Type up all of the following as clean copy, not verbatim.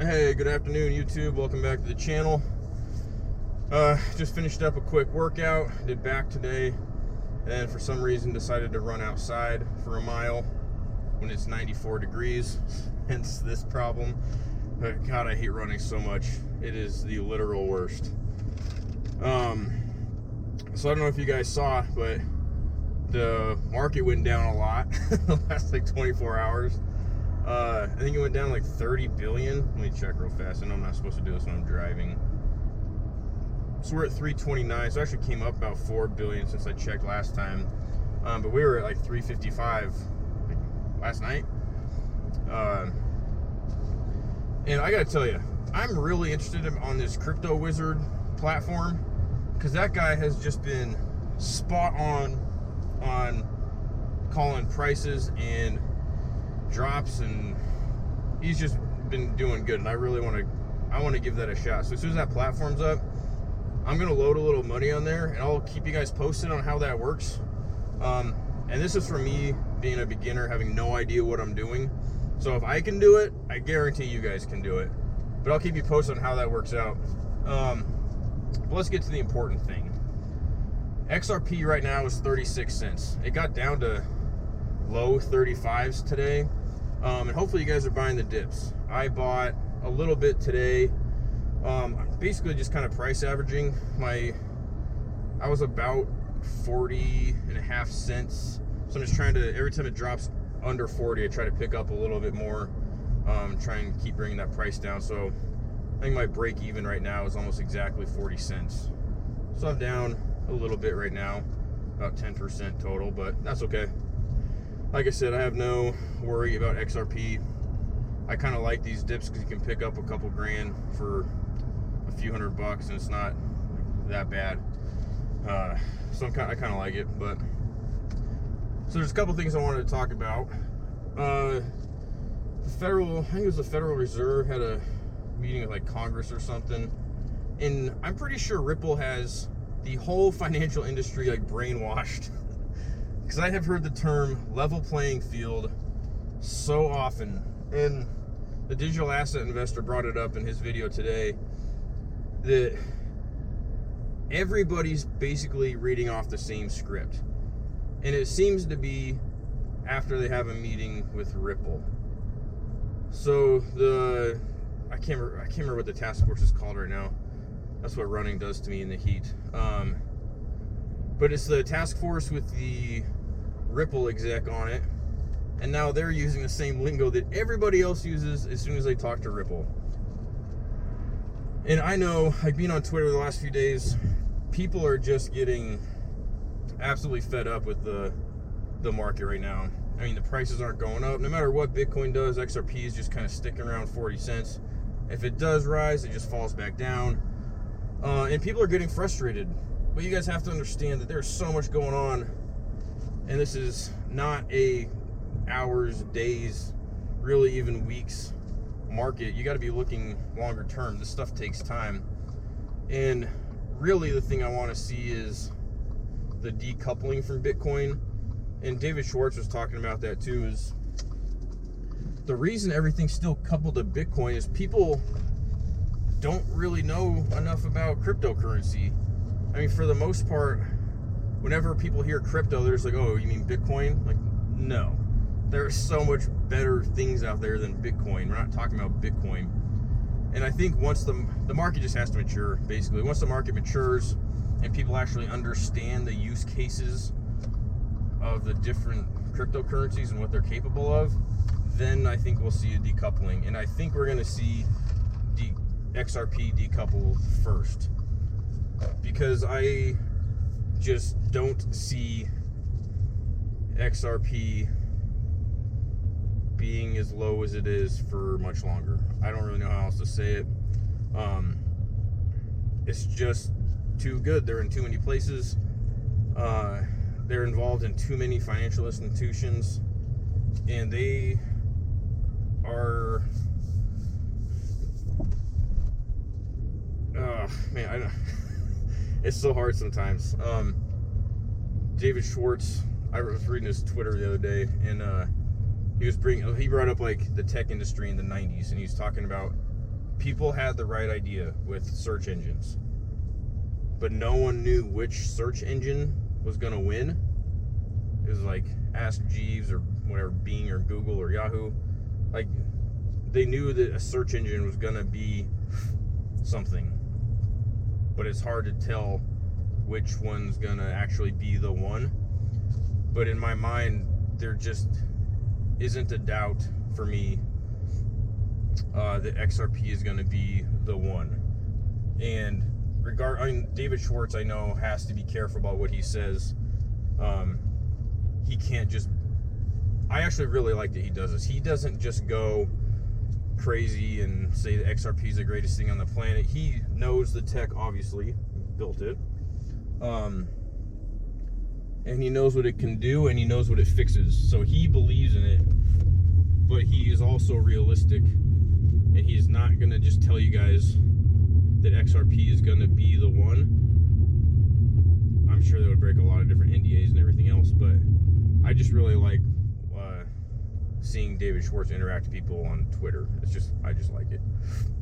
Hey, good afternoon, YouTube. Welcome back to the channel. Just finished up a quick workout. Did back today, and for some reason decided to run outside for a mile when it's 94 degrees. Hence this problem. But God, I hate running so much. It is the literal worst. So I don't know if you guys saw, but the market went down a lot the last like 24 hours. I think it went down like 30 billion. Let me check real fast. I know I'm not supposed to do this when I'm driving. So we're at 329. So it actually came up about 4 billion since I checked last time. But we were at like 355 like last night. And I gotta tell you, I'm really interested on this Crypto Wizard platform because that guy has just been spot on calling prices and drops, and he's just been doing good, and I really want to give that a shot. So as soon as that platform's up, I'm gonna load a little money on there, and I'll keep you guys posted on how that works. And this is for me being a beginner, having no idea what I'm doing. So if I can do it, I guarantee you guys can do it. But I'll keep you posted on how that works out. But let's get to the important thing. XRP right now is 36 cents. It got down to low 35s today. And hopefully you guys are buying the dips. I bought a little bit today. Basically just kind of price averaging. I was about 40.5 cents. So I'm just trying to, every time it drops under 40, I try to pick up a little bit more. Try and keep bringing that price down. So I think my break even right now is almost exactly 40 cents. So I'm down a little bit right now, about 10% total, but that's okay. Like I said, I have no worry about XRP. I kind of like these dips because you can pick up a couple grand for a few $100, and it's not that bad. So I kind of like it. But so there's a couple things I wanted to talk about. I think it was the Federal Reserve had a meeting with like Congress or something, and I'm pretty sure Ripple has the whole financial industry like brainwashed. Because I have heard the term level playing field so often, and the digital asset investor brought it up in his video today, that everybody's basically reading off the same script. And it seems to be after they have a meeting with Ripple. So I can't remember what the task force is called right now. That's what running does to me in the heat. But it's the task force with the Ripple exec on it, and now they're using the same lingo that everybody else uses as soon as they talk to Ripple. And I know, like being on Twitter the last few days, people are just getting absolutely fed up with the market right now. I mean, the prices aren't going up. No matter what Bitcoin does, XRP is just kind of sticking around 40 cents. If it does rise, it just falls back down. And people are getting frustrated. But you guys have to understand that there's so much going on, and this is not a hours, days, really even weeks market. You got to be looking longer term. This stuff takes time. And really the thing I want to see is the decoupling from Bitcoin. And David Schwartz was talking about that too, is the reason everything's still coupled to Bitcoin is people don't really know enough about cryptocurrency. I mean, for the most part, whenever people hear crypto, they're just like, oh, you mean Bitcoin? Like, no. There are so much better things out there than Bitcoin. We're not talking about Bitcoin. And I think once the market just has to mature, basically. Once the market matures and people actually understand the use cases of the different cryptocurrencies and what they're capable of, then I think we'll see a decoupling. And I think we're going to see XRP decouple first, because I just don't see XRP being as low as it is for much longer. I don't really know how else to say it. It's just too good. They're in too many places. They're involved in too many financial institutions, and they are man, it's so hard sometimes. David Schwartz, I was reading his Twitter the other day, and he brought up like the tech industry in the 90s, and he was talking about people had the right idea with search engines, but no one knew which search engine was going to win. It was like Ask Jeeves or whatever, Bing or Google or Yahoo. Like, they knew that a search engine was going to be something, but it's hard to tell which one's going to actually be the one. But in my mind, there just isn't a doubt for me that XRP is going to be the one. And David Schwartz, I know, has to be careful about what he says. He can't just... I actually really like that he does this. He doesn't just go crazy and say that XRP is the greatest thing on the planet. He knows the tech, obviously, built it. And he knows what it can do, and he knows what it fixes. So he believes in it, but he is also realistic, and he's not going to just tell you guys that XRP is going to be the one. I'm sure that would break a lot of different NDAs and everything else, but I just really like seeing David Schwartz interact with people on Twitter. I just like it.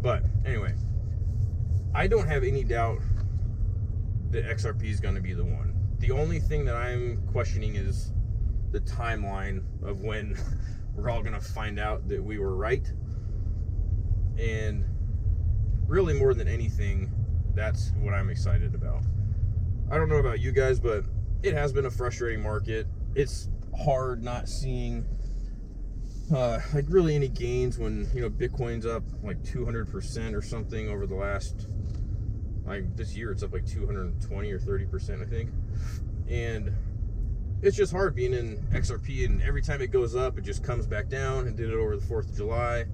But anyway, I don't have any doubt that XRP is going to be the one. The only thing that I'm questioning is the timeline of when we're all going to find out that we were right. And really, more than anything, that's what I'm excited about. I don't know about you guys, but it has been a frustrating market. It's hard not seeing like really any gains when, you know, Bitcoin's up like 200% or something over the last, like this year it's up like 220 or 30%, I think. And it's just hard being in XRP, and every time it goes up, it just comes back down. And did it over the 4th of July.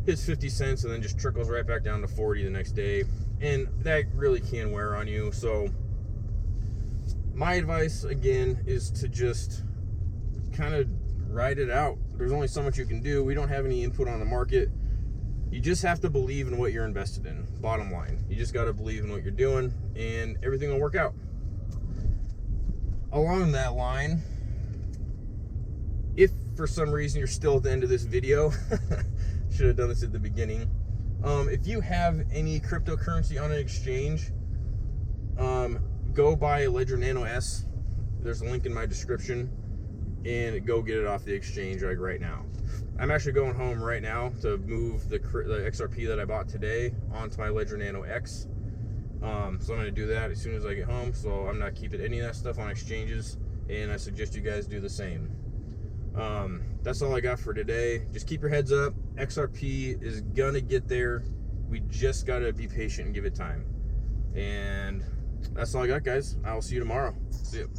Hits 50 cents and then just trickles right back down to 40 the next day. And that really can wear on you. So my advice, again, is to just kind of ride it out. There's only so much you can do. We don't have any input on the market. You just have to believe in what you're invested in. Bottom line. You just got to believe in what you're doing, and everything will work out. Along that line, if for some reason you're still at the end of this video, should have done this at the beginning. If you have any cryptocurrency on an exchange, go buy a Ledger Nano S. There's a link in my description, and go get it off the exchange like right now. I'm actually going home right now to move the XRP that I bought today onto my Ledger Nano X. So I'm going to do that as soon as I get home. So I'm not keeping any of that stuff on exchanges, and I suggest you guys do the same. That's all I got for today. Just keep your heads up. XRP is going to get there. We just got to be patient and give it time. And that's all I got, guys. I will see you tomorrow. See you.